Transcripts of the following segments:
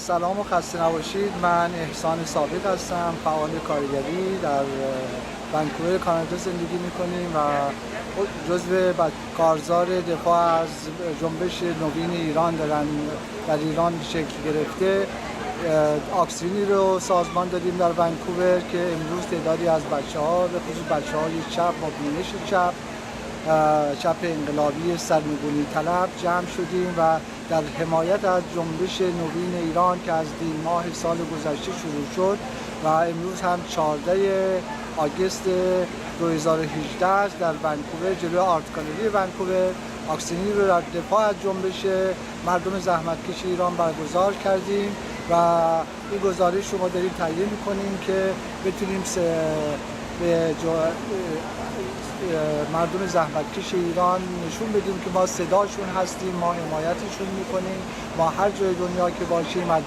سلام و خسته نباشید. من احسان ثابت هستم، فعال کارگری در ونکوور کانادا زندگی میکنیم و جزو کارزار دفاع از جنبش نوین ایران در ایران شکل گرفته آکسیونی رو سازمان دادیم در ونکوور که امروز تعدادی از بچه‌ها به خصوص بچه‌های چپ با بینش چپ انقلابی سرنگونی طلب جمع شدیم و در حمایت از جنبش نوین ایران که از ماه سال گذشته شروع شد و امروز هم 14 آگوست 2018 است در ونکوور جلوی آرت گالری ونکوور آکسیونی رو در دفاع از جنبش مردم زحمتکش ایران برگزار کردیم و این گزارش رو ما داریم تهیه می‌کنیم که بتونیم به مردم زحمتکش ایران نشون بدیم که ما صداشون هستیم، ما حمایتشون میکنیم، ما هر جای دنیا که باشیم از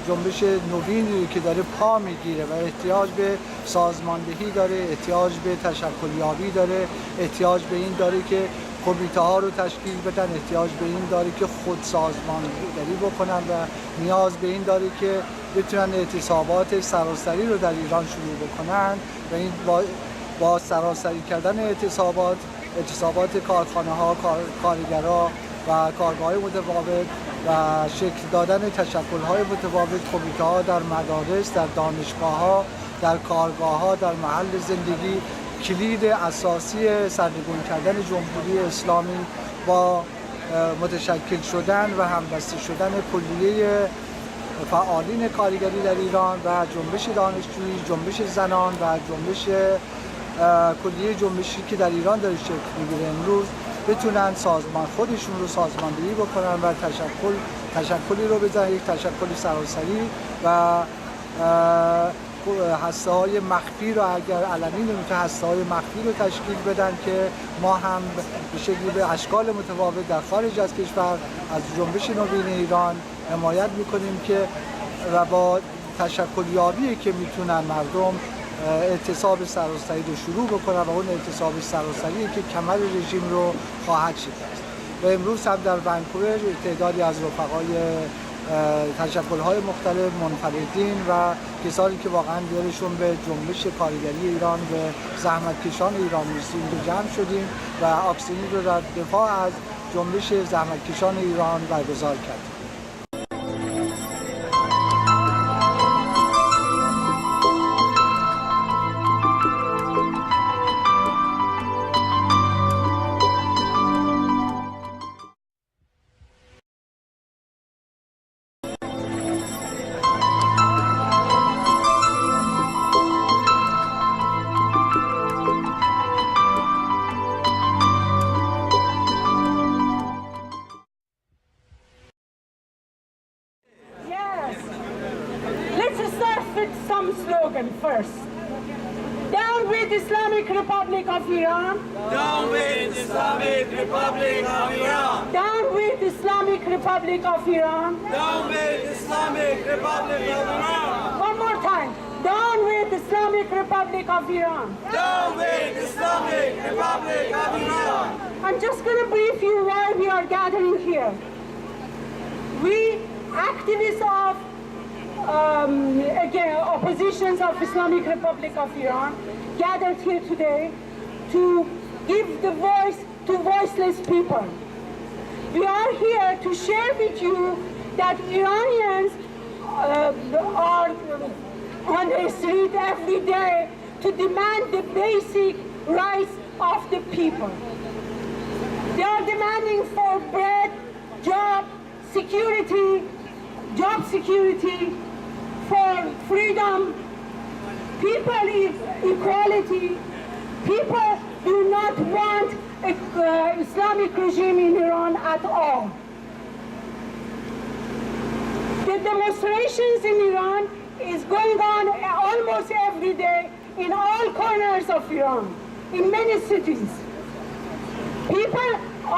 جنبش نوینی که داره پا میگیره و احتیاج به سازماندهی داره، احتیاج به تشکلیابی داره، احتیاج به این داره که کمیته ها رو تشکیل بدن، احتیاج به این داره که خود سازماندهی بکنن و نیاز به این داره که بتونن اعتصابات سراسری رو در ایران شروع بکنن و این با سراسری کردن اعتصابات کارخانه ها، کارگرها و کارگاه متفاوت و شکل دادن تشکل های متفاوت، کمیته ها در مدارس، در دانشگاه ها، در کارگاه ها، در محل زندگی کلید اساسی سرنگون کردن جمهوری اسلامی با متشکل شدن و همدسته شدن کلیه فعالین کارگری در ایران و جنبش دانشجویی، جنبش زنان و کلیه جنبشی که در ایران داره شکل میگیره امروز بتونن خودشون رو سازماندهی بکنن و تشکلی رو بزنن، یک تشکل سراسری و هسته‌های مخفی رو اگر علنی نمیشه هسته‌های مخفی رو تشکیل بدن که ما هم به شکلی به اشکال متفاوت در خارج از کشور از جنبش نوین ایران حمایت میکنیم که و با تشکلیابی که میتونن مردم اعتصاب سراسری رو شروع بکنن و اون اعتصاب سراسری که کمر رژیم رو خواهد شکست. و امروز هم در ونکوور تعدادی از رفقای تشکل‌های مختلف منفردین و کسانی که واقعا دلشون به جنبش کارگری ایران به زحمتکشان ایران می‌رسید جمع شدیم و آکسیون رو در دفاع از جنبش زحمتکشان ایران برگزار کردیم. First, down with Islamic Republic of Iran. Down with Islamic Republic of Iran. Down with Islamic Republic of Iran. Down with Islamic Republic of Iran. One more time. Down with Islamic Republic of Iran. Down with Islamic Republic of Iran. I'm just going to brief you why we are gathering here. We, activists of again, oppositions of Islamic Republic of Iran gathered here today to give the voice to voiceless people. We are here to share with you that Iranians are on the street every day to demand the basic rights of the people. They are demanding for bread, job security, for freedom, people equality. People do not want an Islamic regime in Iran at all. The demonstrations in Iran is going on almost every day in all corners of Iran, in many cities. People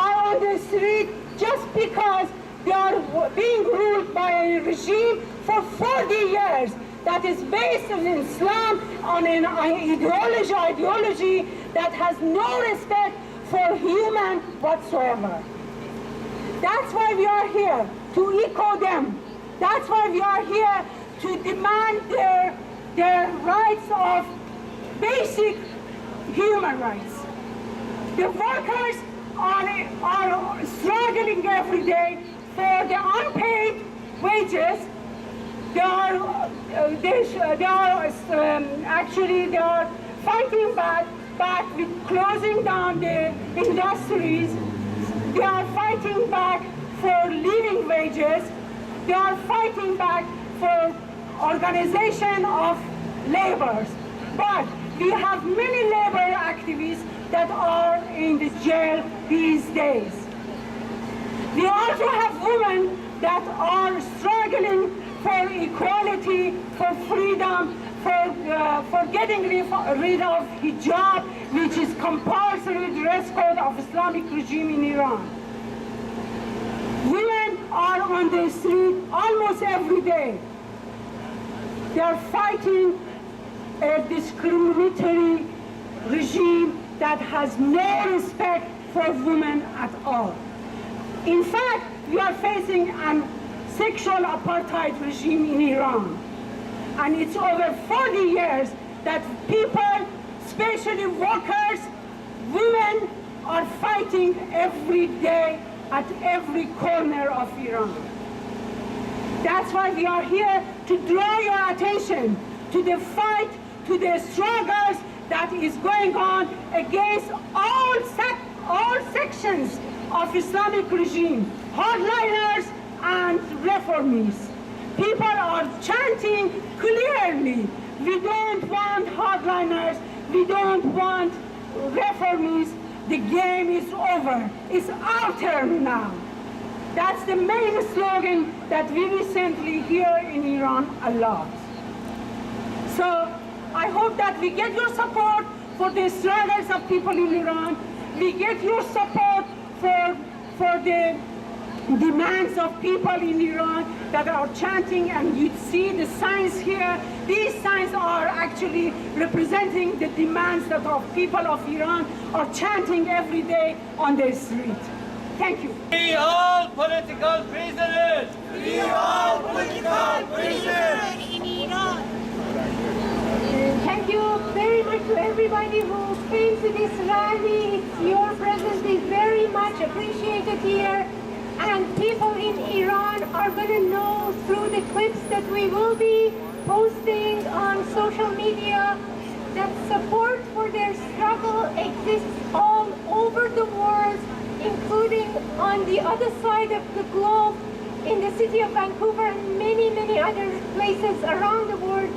are on the street just because they are being ruled by a regime for 40 years that is based on Islam, on an ideology that has no respect for human whatsoever. That's why we are here, to to echo them. That's why we are here, to demand their rights of basic human rights. The workers are struggling every day for the unpaid wages. They are fighting back with closing down the industries. They are fighting back for living wages. They are fighting back for organization of laborers. But we have many labor activists that are in the jail these days. We also have women that are struggling for equality, for freedom, for getting rid of hijab, which is compulsory dress code of Islamic regime in Iran. Women are on the street almost every day. They are fighting a discriminatory regime that has no respect for women at all. In fact, we are facing a sexual apartheid regime in Iran. And it's over 40 years that people, especially workers, women, are fighting every day at every corner of Iran. That's why we are here to draw your attention to the fight, to the struggles that is going on against all sections of Islamic regime, hardliners and reformists. People are chanting clearly, we don't want hardliners, we don't want reformists, the game is over, it's our turn now. That's the main slogan that we recently hear in Iran a lot. So I hope that we get your support for the struggles of people in Iran. We get your support for the demands of people in Iran that are chanting, and you see the signs here. These signs are actually representing the demands that our people of Iran are chanting every day on the street. Thank you. Free all political prisoners! Free all political prisoners! In Iran. Thank you very much to everybody who came to this rally. Your presence is very much appreciated here. And people in Iran are going to know through the clips that we will be posting on social media that support for their struggle exists all over the world, including on the other side of the globe, in the city of Vancouver and many, many other places around the world.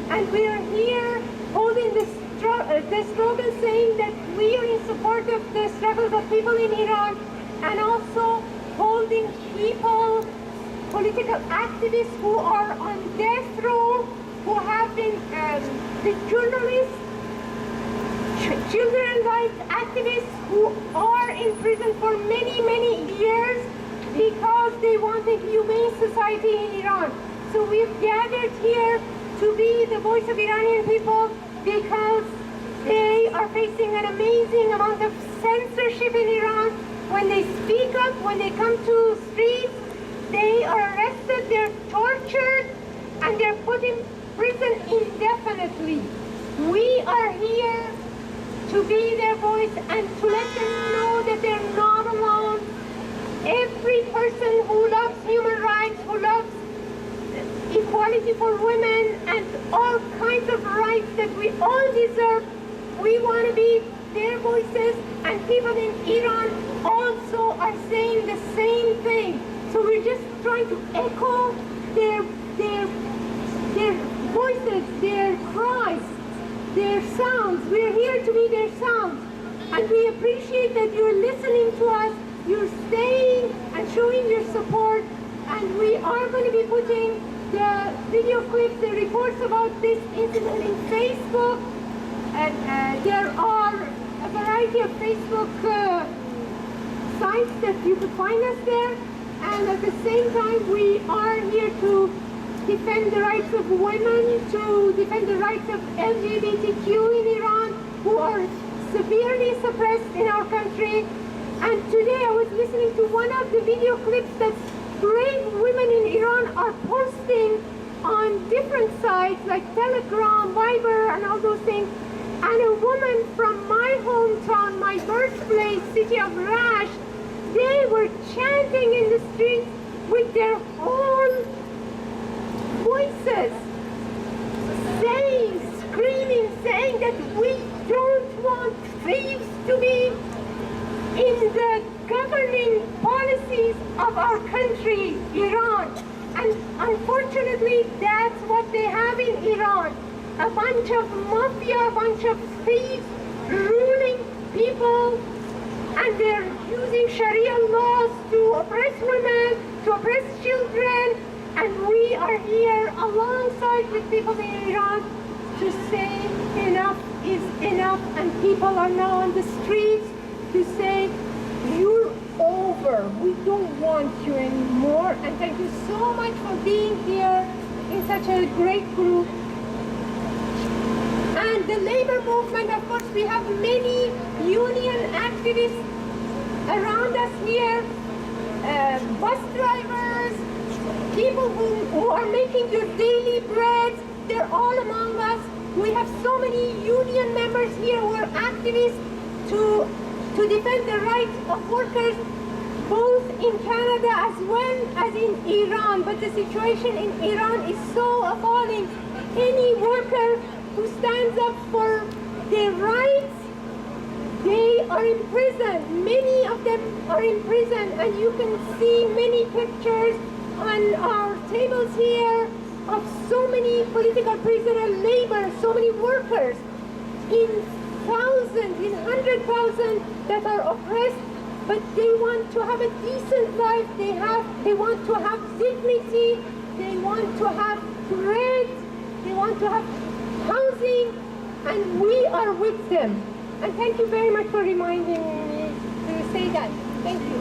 And we are here holding the slogan saying that we are in support of the struggles of people in Iran, and also holding people, political activists who are on death row, who have been the journalists, children's rights activists who are in prison for many, many years because they want a humane society in Iran. So we've gathered here to be the voice of Iranian people because they are facing an amazing amount of censorship in Iran. When they speak up, when they come to streets, they are arrested, they're tortured, and they're put in prison indefinitely. We are here to be their voice and to let them know that they're not alone. Every person who loves human rights, who loves equality for women and all kinds of rights that we all deserve, we want to be their voices, and people in Iran also are saying the same thing. So we're just trying to echo their voices, their cries, their sounds. We're here to be their sounds. And we appreciate that you're listening to us, you're staying and showing your support. And we are going to be putting the video clips, the reports about this incident in Facebook. And there are a variety of Facebook sites that you could find us there. And at the same time, we are here to defend the rights of women, to defend the rights of LGBTQ in Iran, who are severely suppressed in our country. And today I was listening to one of the video clips that brave women in Iran are posting on different sites like Telegram, Viber, and all those things. And a woman from my hometown, my birthplace, city of Rash, they were chanting in the streets with their whole voices, saying, screaming, saying that we don't want thieves to be in the governing policies of our country, Iran. And unfortunately, that's what they have in Iran. A bunch of mafia, a bunch of thieves ruling people, and they're using Sharia laws to oppress women, to oppress children, and we are here alongside with people in Iran to say enough is enough, and people are now on the streets to say, you're over, we don't want you anymore, and thank you so much for being here in such a great group. And the labor movement, of course, we have many union activists around us here, bus drivers, people who are making your daily bread, they're all among us. We have so many union members here who are activists to defend the rights of workers, both in Canada as well as in Iran. But the situation in Iran is so appalling. Any worker who stands up for their rights, they are in prison. Many of them are in prison, and you can see many pictures on our tables here of so many political prisoner labor, so many workers in thousands, in 100,000 that are oppressed, but they want to have a decent life. They want to have dignity. They want to have bread. They want to have housing, and we are with them. And thank you very much for reminding me to say that. Thank you.